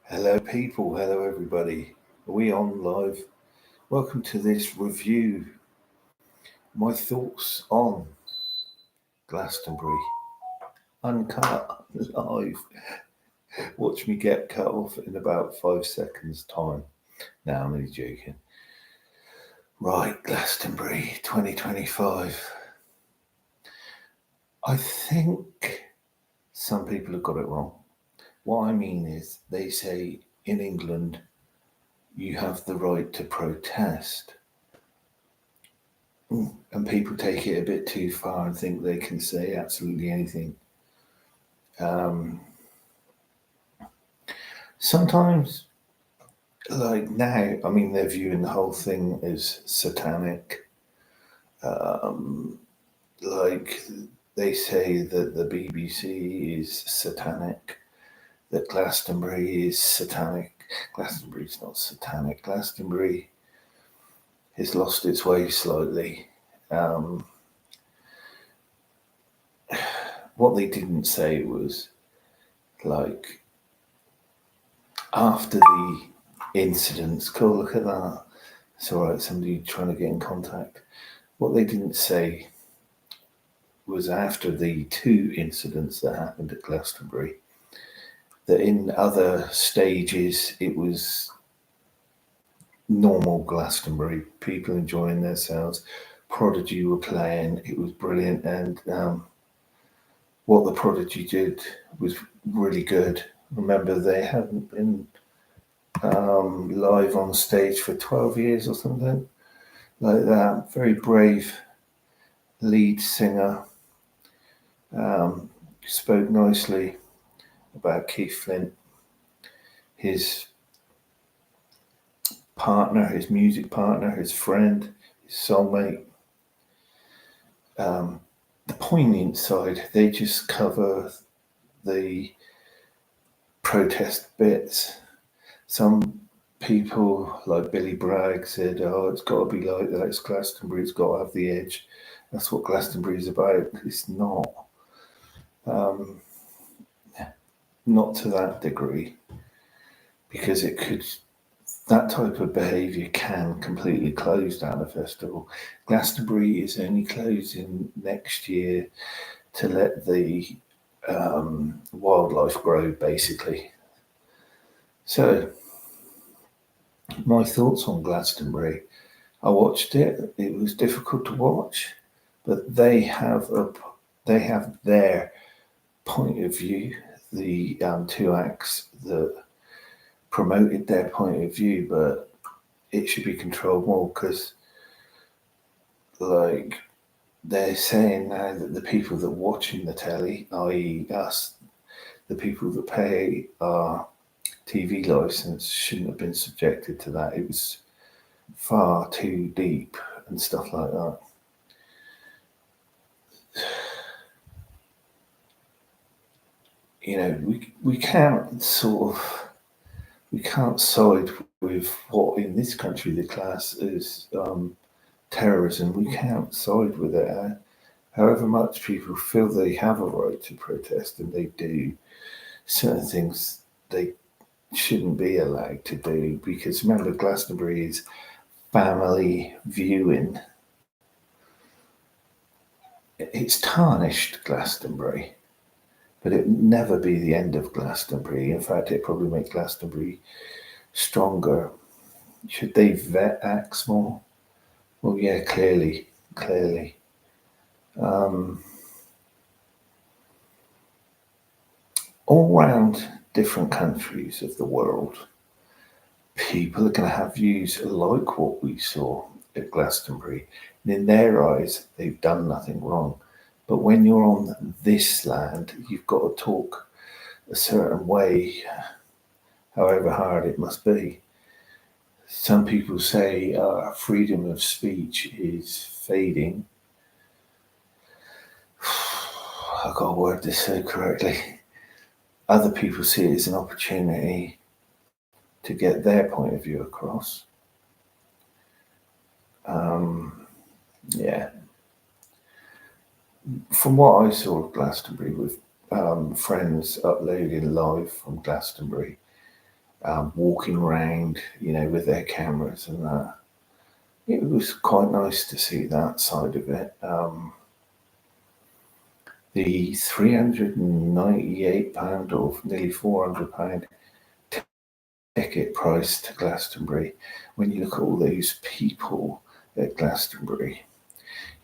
Hello, people. Hello, everybody. Are we on live? Welcome to this review. My thoughts on Glastonbury. Uncut, live. Watch me get cut off in about 5 seconds' time. Now, I'm only joking. Right, Glastonbury 2025. I think some people have got it wrong. What I mean is, they say in England, you have the right to protest. And people take it a bit too far and think they can say absolutely anything. Sometimes, like now, I mean, they're viewing the whole thing as satanic. Like they say that the BBC is satanic, that Glastonbury is satanic. Glastonbury's not satanic. Glastonbury has lost its way slightly. What they didn't say was, like, after the incidents, cool, look at that. It's all right, somebody trying to get in contact. What they didn't say was after the two incidents that happened at Glastonbury, that in other stages it was normal Glastonbury, people enjoying themselves. Prodigy were playing, it was brilliant, and what the Prodigy did was really good. Remember, they hadn't been live on stage for 12 years or something like that. Very brave lead singer. Spoke nicely about Keith Flint, his partner, his music partner, his friend, his soulmate. The poignant side, they just cover the protest bits. Some people, like Billy Bragg, said, "Oh, it's got to be like that. It's Glastonbury. It's got to have the edge. That's what Glastonbury is about." It's not. Not to that degree, because it could. That type of behaviour can completely close down a festival. Glastonbury is only closing next year to let the wildlife grow, basically. So, my thoughts on Glastonbury. I watched it. It was difficult to watch, but they have their point of view. The two acts that promoted their point of view, but it should be controlled more, because, like, they're saying now that the people that watching the telly, i.e. us, the people that pay our TV license, shouldn't have been subjected to that. It was far too deep and stuff like that. You know, we can't we can't side with what in this country the class is terrorism. We can't side with it. However much people feel they have a right to protest, and they do, certain things they shouldn't be allowed to do, because remember, Glastonbury is family viewing. It's tarnished Glastonbury, but it would never be the end of Glastonbury. In fact, it probably make Glastonbury stronger. Should they vet acts more? Well, yeah, clearly. All round different countries of the world, people are going to have views like what we saw at Glastonbury. And in their eyes, they've done nothing wrong. But when you're on this land, you've got to talk a certain way, however hard it must be. Some people say freedom of speech is fading. I've got to word this so correctly. Other people see it as an opportunity to get their point of view across. Yeah. From what I saw of Glastonbury, with friends uploading live from Glastonbury, walking around, with their cameras and that. It was quite nice to see that side of it. The £398 or nearly £400 ticket price to Glastonbury, when you look at all those people at Glastonbury,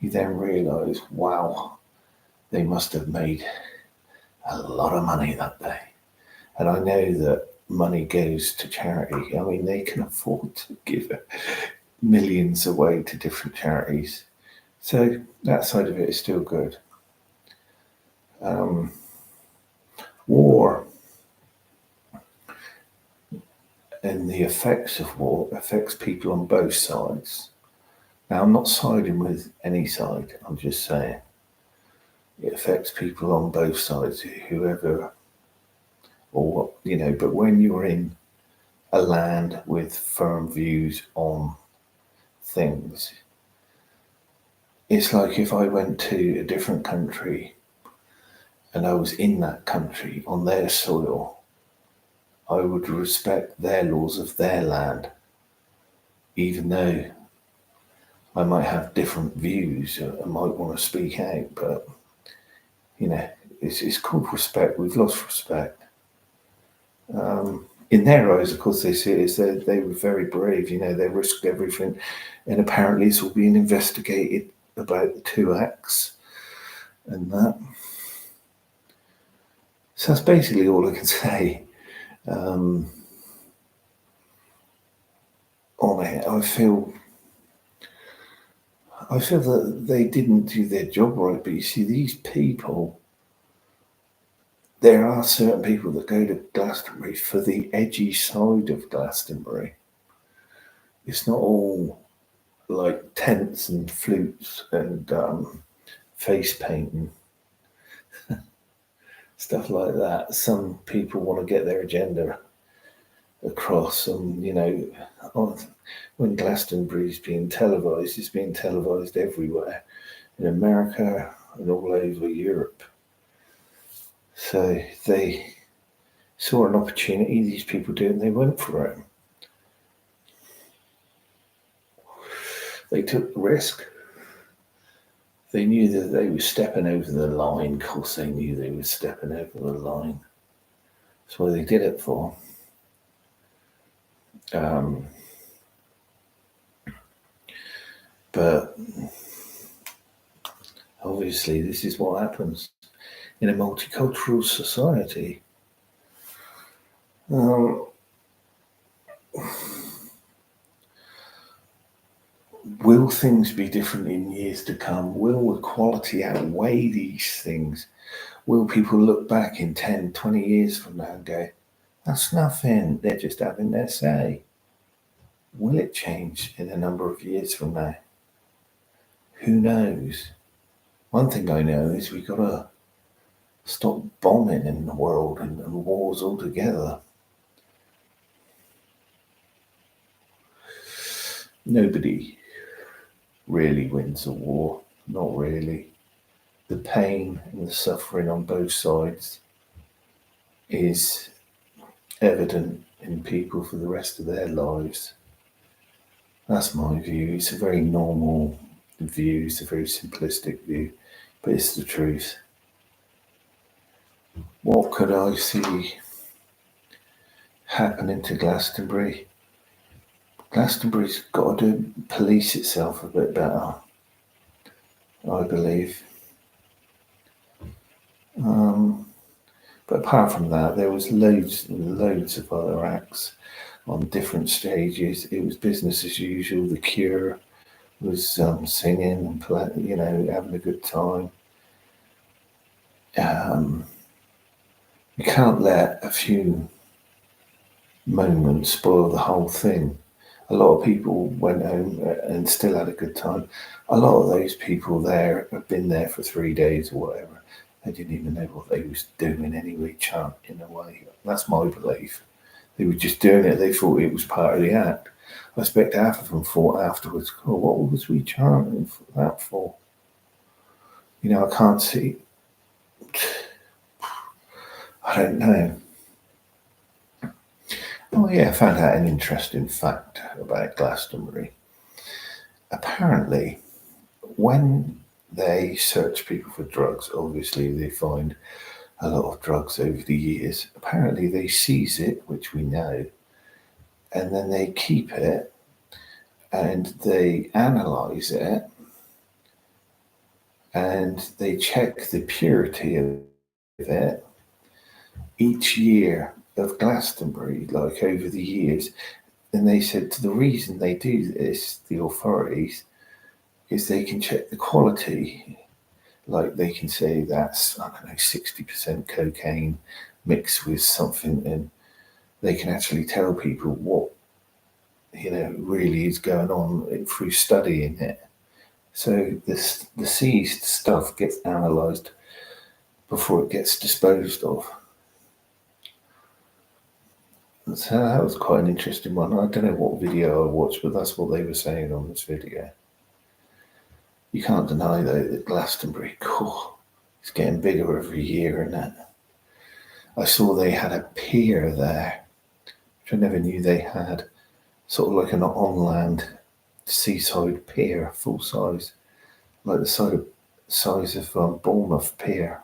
you then realise, wow, they must have made a lot of money that day. And I know that money goes to charity. I mean, they can afford to give millions away to different charities. So that side of it is still good. War and the effects of war affects people on both sides. Now, I'm not siding with any side. I'm just saying it affects people on both sides, whoever or what, but when you're in a land with firm views on things, it's like if I went to a different country and I was in that country on their soil, I would respect their laws of their land, even though I might have different views. I might want to speak out, but it's called respect. We've lost respect. In their eyes, of course, they see it as they were very brave. They risked everything, and apparently it's all being investigated about the 2 acts and that. So that's basically all I can say on it. I feel that they didn't do their job right, but you see, these people, there are certain people that go to Glastonbury for the edgy side of Glastonbury. It's not all like tents and flutes and face painting, stuff like that. Some people want to get their agenda across, and when Glastonbury's being televised, it's being televised everywhere in America and all over Europe. So they saw an opportunity, these people do, and they went for it. They took the risk. They knew that they were stepping over the line. Of course, they knew they were stepping over the line. That's what they did it for. But obviously, this is what happens in a multicultural society. Will things be different in years to come? Will equality outweigh these things? Will people look back in 10, 20 years from now and go, that's nothing, they're just having their say? Will it change in a number of years from now? Who knows? One thing I know is we've got to stop bombing in the world and wars altogether. Nobody really wins a war, not really. The pain and the suffering on both sides is evident in people for the rest of their lives. That's my view. It's a very normal view, it's a very simplistic view, but it's the truth. What could I see happening to Glastonbury? Glastonbury's got to police itself a bit better, I believe. But apart from that, there was loads and loads of other acts on different stages. It was business as usual. The Cure was singing and having a good time. You can't let a few moments spoil the whole thing. A lot of people went home and still had a good time. A lot of those people there have been there for 3 days or whatever. They didn't even know what they was doing anyway, chanting away. That's my belief. They were just doing it. They thought it was part of the act. I expect half of them thought afterwards, oh, what was we chanting that for? I can't see. I don't know. Oh yeah, I found out an interesting fact about Glastonbury. Apparently, when they search people for drugs, obviously they find a lot of drugs over the years. Apparently, they seize it, which we know, and then they keep it and they analyze it and they check the purity of it each year of Glastonbury, like over the years. And they said the reason they do this, the authorities, is they can check the quality. Like they can say that's, I don't know, 60% cocaine mixed with something, and they can actually tell people what, really is going on through studying it. So the seized stuff gets analysed before it gets disposed of. So that was quite an interesting one. I don't know what video I watched, but that's what they were saying on this video. You can't deny though that Glastonbury, cool, it's getting bigger every year, isn't it? I saw they had a pier there, which I never knew they had. Sort of like an on-land seaside pier, full size, like the size of Bournemouth Pier.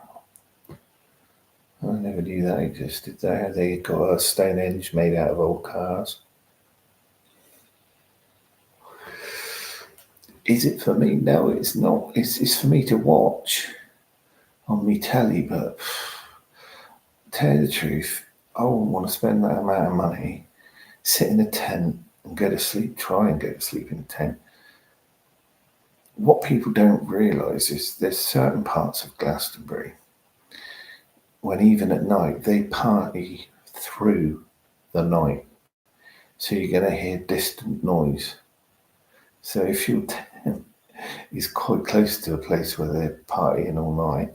I never knew that existed there. They got a Stonehenge made out of old cars. Is it for me? No, it's not. It's for me to watch on me telly, but to tell you the truth, I wouldn't want to spend that amount of money, sit in a tent and go to sleep, try and go to sleep in a tent. What people don't realise is there's certain parts of Glastonbury when even at night they party through the night. So you're going to hear distant noise. So if your tent is quite close to a place where they're partying all night,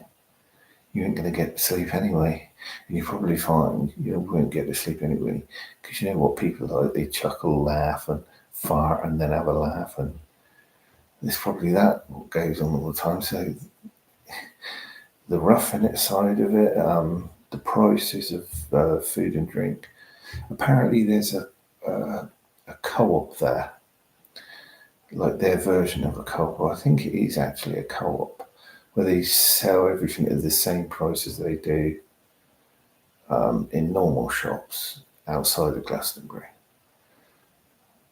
you ain't going to get to sleep anyway. And you probably find you won't get to sleep anyway. Because you know what people like? They chuckle, laugh and fart and then have a laugh. And there's probably that what goes on all the time. So the roughing it side of it, the prices of food and drink. Apparently, there's a co-op there, like their version of a co-op. I think it is actually a co-op where they sell everything at the same price as they do in normal shops outside of Glastonbury.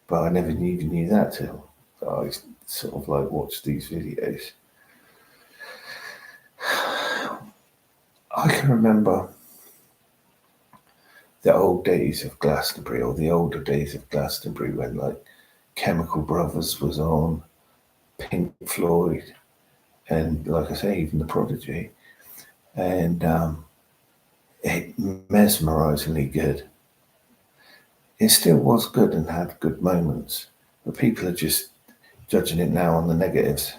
But I never even knew that till I sort of like watched these videos. I can remember the old days of Glastonbury, or the older days of Glastonbury, when like Chemical Brothers was on, Pink Floyd, and like I say, even the Prodigy, and it mesmerisingly good. It still was good and had good moments, but people are just judging it now on the negatives.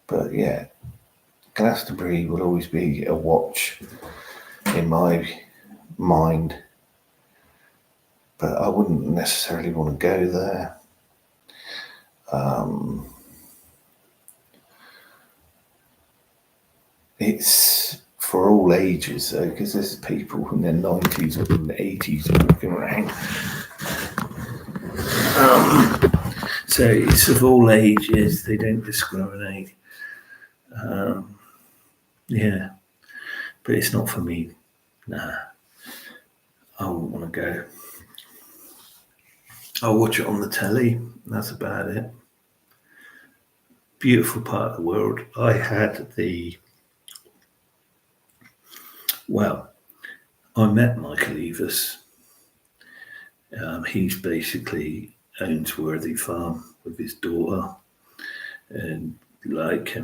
But yeah, Glastonbury will always be a watch in my mind, but I wouldn't necessarily want to go there. It's for all ages though, because there's people in their 90s or in their 80s walking around. So it's of all ages, they don't discriminate. Yeah, but it's not for me. Nah, I wouldn't want to go. I'll watch it on the telly. That's about it. Beautiful part of the world. I met Michael Eavis. He's basically owns Worthy Farm with his daughter, and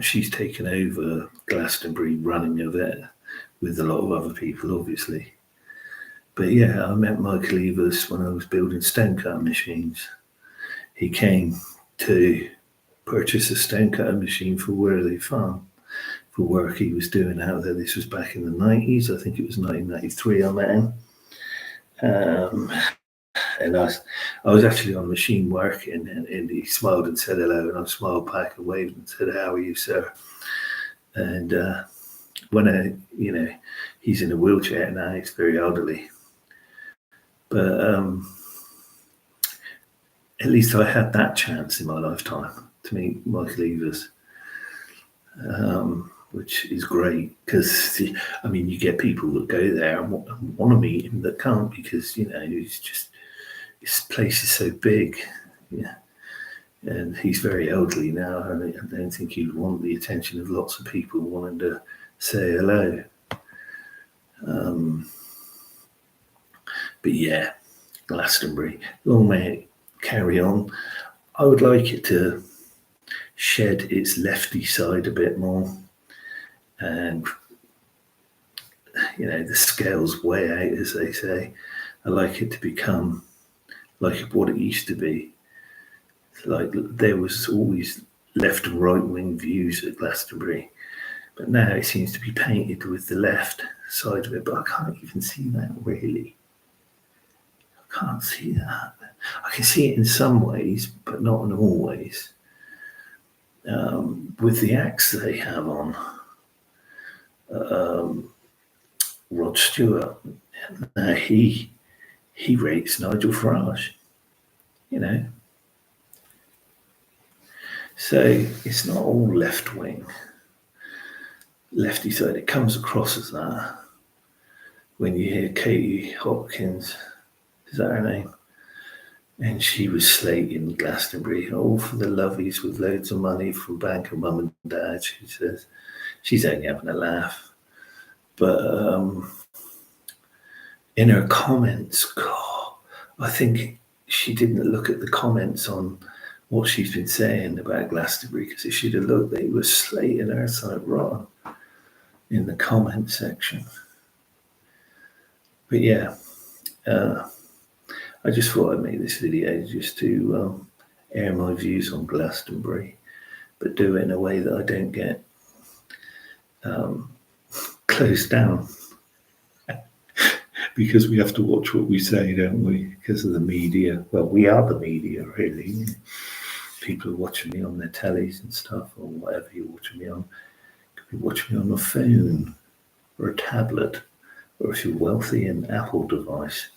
she's taken over Glastonbury running of it with a lot of other people, obviously. But yeah, I met Michael Eavis when I was building stonecutter machines. He came to purchase a stonecutter machine for Worthy Farm for work he was doing out there. This was back in the 90s. I think it was 1993 I met him. And I was actually on a machine working, and he smiled and said hello, and I smiled back and waved and said, "How are you, sir?" And when he's in a wheelchair now, he's very elderly. But at least I had that chance in my lifetime to meet Mike Leavers, which is great because, I mean, you get people that go there and want to meet him that can't because, he's just, this place is so big. Yeah. And he's very elderly now, and I don't think he'd want the attention of lots of people wanting to say hello. But yeah, Glastonbury, long may it carry on. I would like it to shed its lefty side a bit more, and the scales weigh out, as they say. I like it to become like what it used to be. Like there was always left and right wing views at Glastonbury, but now it seems to be painted with the left side of it. But I can't even see that really. I can't see that. I can see it in some ways, but not in all ways. With the acts they have on, Rod Stewart, he rates Nigel Farage, So it's not all left wing, lefty side. It comes across as that when you hear Katie Hopkins, is that her name? And she was slating Glastonbury, all for the lovies with loads of money from banker mum and dad. She says she's only having a laugh. But in her comments, God, I think she didn't look at the comments on what she's been saying about Glastonbury, because if she'd have looked, they were slating her like rotten in the comment section. But yeah, I just thought I'd make this video just to air my views on Glastonbury, but do it in a way that I don't get closed down. Because we have to watch what we say, don't we? Because of the media. Well, we are the media, really. People are watching me on their tellies and stuff, or whatever you're watching me on. You could be watching me on a phone or a tablet, or if you're wealthy, an Apple device.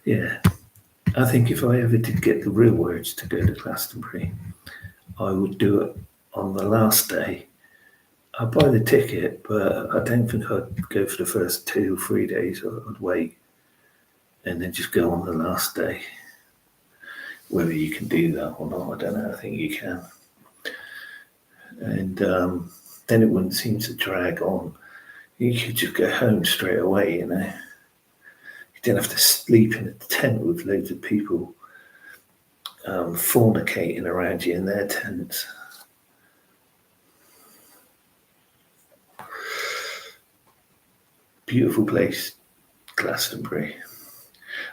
Yeah, I think if I ever did get the real urge to go to Glastonbury, I would do it on the last day. I'd buy the ticket, but I don't think I'd go for the first 2 or 3 days. I'd wait and then just go on the last day. Whether you can do that or not, I don't know. I think you can. And then it wouldn't seem to drag on. You could just go home straight away, You didn't have to sleep in a tent with loads of people fornicating around you in their tents. Beautiful place, Glastonbury.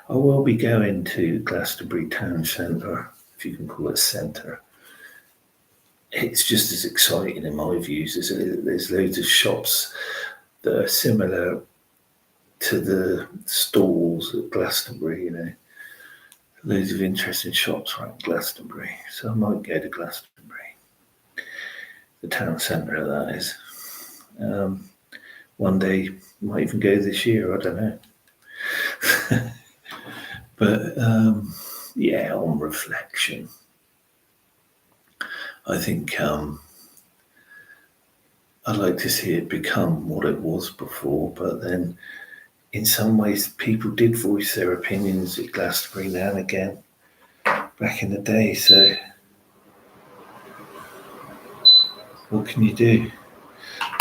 I will be going to Glastonbury Town Centre, if you can call it centre. It's just as exciting in my views. There's loads of shops that are similar to the stalls at Glastonbury, Loads of interesting shops around Glastonbury. So I might go to Glastonbury. The town centre, that is. One day, might even go this year, I don't know. But yeah, on reflection, I think I'd like to see it become what it was before, but then in some ways people did voice their opinions at Glastonbury now and again back in the day, so what can you do?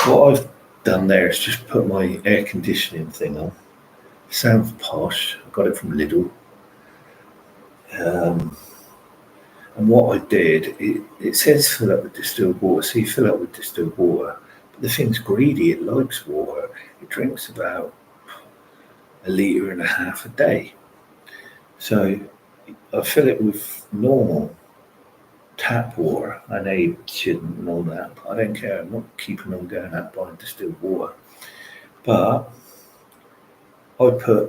What I've done there is just put my air conditioning thing on. Sounds posh. I got it from Lidl. And what I did, it says fill up with distilled water. So you fill up with distilled water. But the thing's greedy. It likes water. It drinks about 1.5 litres a day. So I fill it with normal tap water. I know you shouldn't know that, but I don't care. I'm not keeping on going out buying distilled water. But I put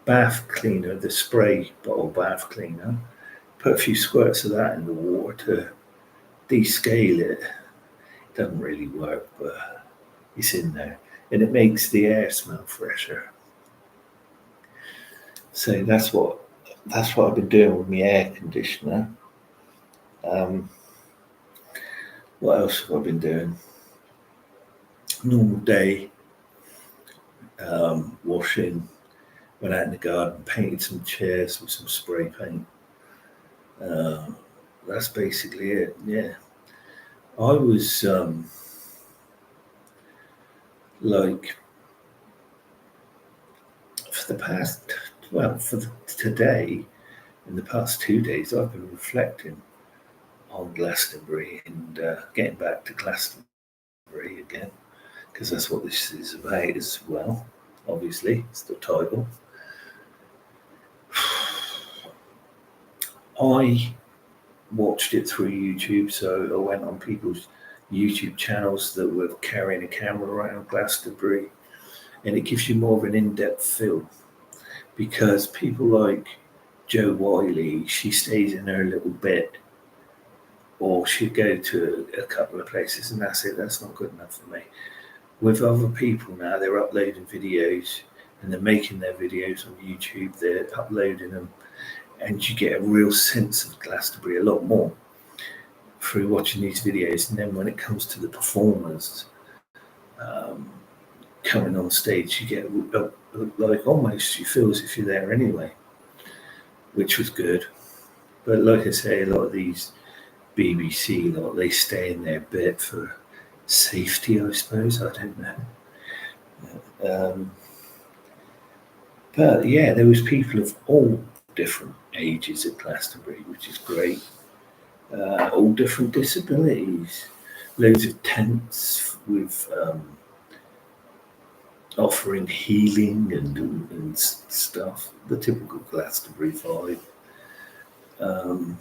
bath cleaner, the spray bottle bath cleaner, put a few squirts of that in the water to descale it. It Doesn't really work, but it's in there, and it makes the air smell fresher. So that's what I've been doing with my air conditioner. Um, what else have I been doing? Normal day, washing. Went out in the garden, painted some chairs with some spray paint. Uh, that's basically it. Yeah, I was like for the past, well, today, in the past 2 days, I've been reflecting on Glastonbury and getting back to Glastonbury again, because that's what this is about as well. Obviously, it's the title. I watched it through YouTube, so I went on people's YouTube channels that were carrying a camera around Glastonbury, and it gives you more of an in-depth feel because people like Jo Wiley, she stays in her little bit, or she'd go to a couple of places, and that's it. That's not good enough for me. With other people now, they're uploading videos and they're making their videos on YouTube. They're uploading them, and you get a real sense of Glastonbury a lot more through watching these videos. And then when it comes to the performers um, coming on stage, you get like almost you feel as if you're there anyway, which was good. But like I say, a lot of these BBC lot, they stay in their bit for safety, I suppose. I don't know. Um, but yeah, there was people of all different ages at Glastonbury, which is great. All different disabilities. Loads of tents with offering healing and stuff. The typical Glastonbury vibe. Um,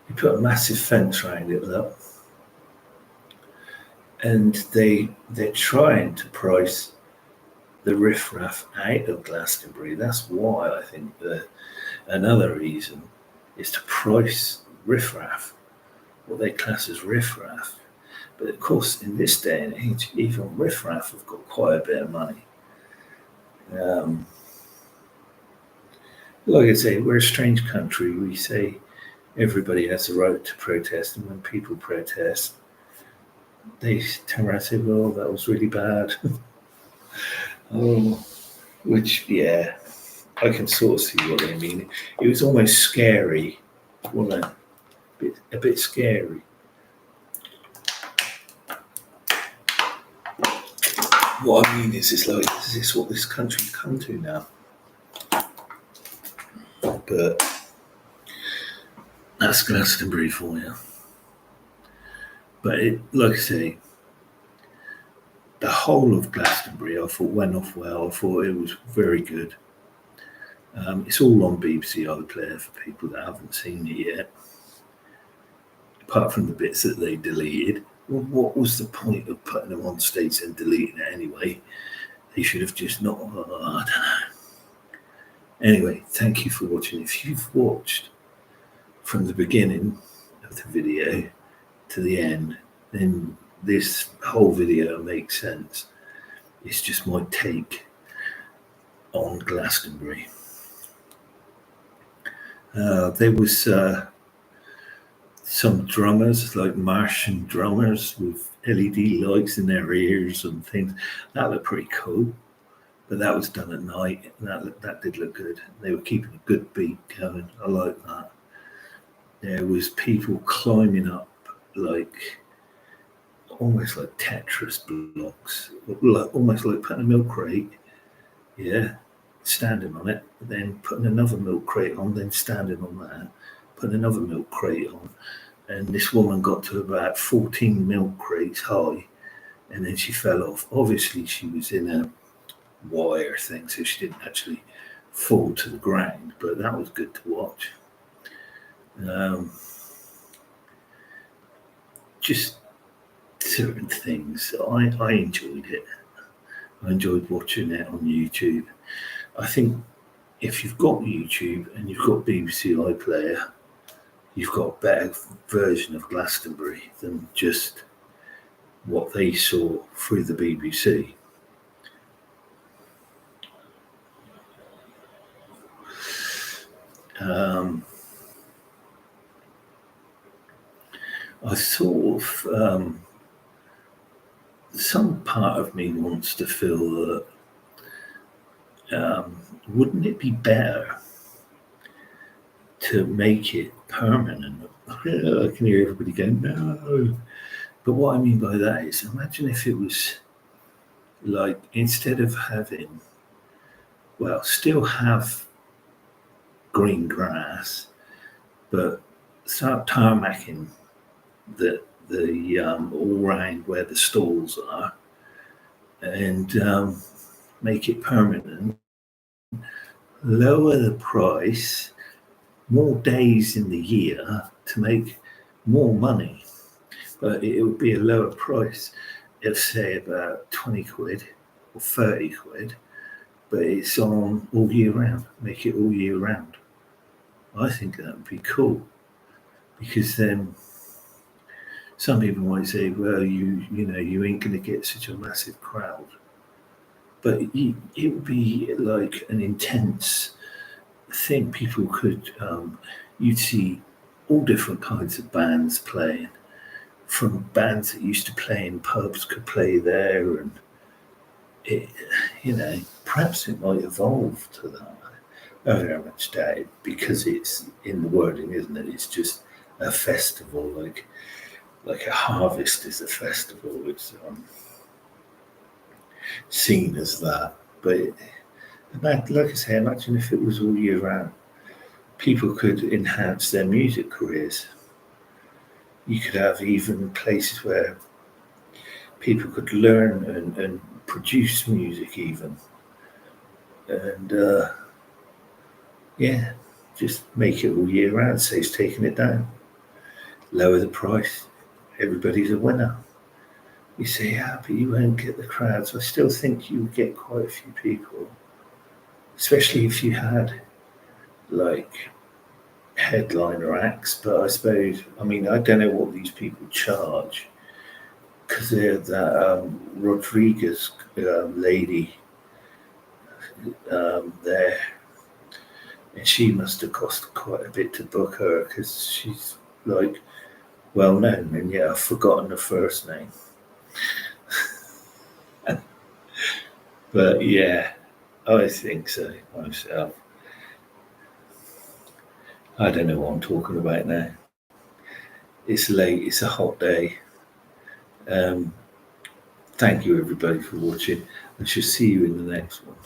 you put a massive fence around it, though, and they're trying to price the riffraff out of Glastonbury. That's why I think that another reason is to price riffraff, what they class as riffraff. But of course, in this day and age, even riffraff have got quite a bit of money. Um, like I say, we're a strange country. We say everybody has a right to protest, and when people protest, they turn around and say, "Well, that was really bad." Oh, which, yeah, I can sort of see what they mean. It was almost scary, wasn't it? A bit scary. What I mean is like, is this what this country's come to now? But that's Glastonbury for you. But like I say, the whole of Glastonbury, I thought went off well. I thought it was very good. It's all on BBC iPlayer for people that haven't seen it yet. Apart from the bits that they deleted. Well, what was the point of putting them on stage and deleting it anyway? They should have just not. I don't know. Anyway, thank you for watching. If you've watched from the beginning of the video to the end, then this whole video makes sense. It's just my take on Glastonbury. There was some drummers, like Martian drummers with LED lights in their ears and things. That looked pretty cool. But that was done at night, and that did look good. They were keeping a good beat going. I like that. There was people climbing up like almost like Tetris blocks, almost like putting a milk crate, yeah, standing on it, then putting another milk crate on, then standing on that, putting another milk crate on, and this woman got to about 14 milk crates high, and then she fell off. Obviously, she was in a wire thing, so she didn't actually fall to the ground, but that was good to watch. Just certain things. I enjoyed it. I enjoyed watching it on YouTube. I think if you've got YouTube and you've got BBC iPlayer, you've got a better version of Glastonbury than just what they saw through the BBC. I sort of, some part of me wants to feel that wouldn't it be better to make it permanent? I can hear everybody going, no. But what I mean by that is, imagine if it was like, instead of having, well, still have green grass, but start tarmacking the all round where the stalls are, and make it permanent. Lower the price, more days in the year to make more money, but it would be a lower price. It'd say about 20 quid or 30 quid, but it's on all year round. Make it all year round. I think that would be cool, because then some people might say, well, you ain't going to get such a massive crowd. But it would be like an intense thing. People could, you'd see all different kinds of bands playing. From bands that used to play in pubs could play there, and perhaps it might evolve to that. I very much doubt it, because it's in the wording, isn't it? It's just a festival, like a harvest is a festival. It's seen as that. But like I say, imagine if it was all year round. People could enhance their music careers. You could have even places where people could learn and produce music even. And just make it all year round. Saves taking it down. Lower the price. Everybody's a winner. You say, yeah, but you won't get the crowds. I still think you would get quite a few people, especially if you had like headliner acts. But I suppose, I don't know what these people charge, because they're that Rodriguez lady there, and she must have cost quite a bit to book her, because she's like well known, and I've forgotten her first name. But yeah, I think so myself. I don't know what I'm talking about now. It's late, it's a hot day. Thank you everybody for watching. I shall see you in the next one.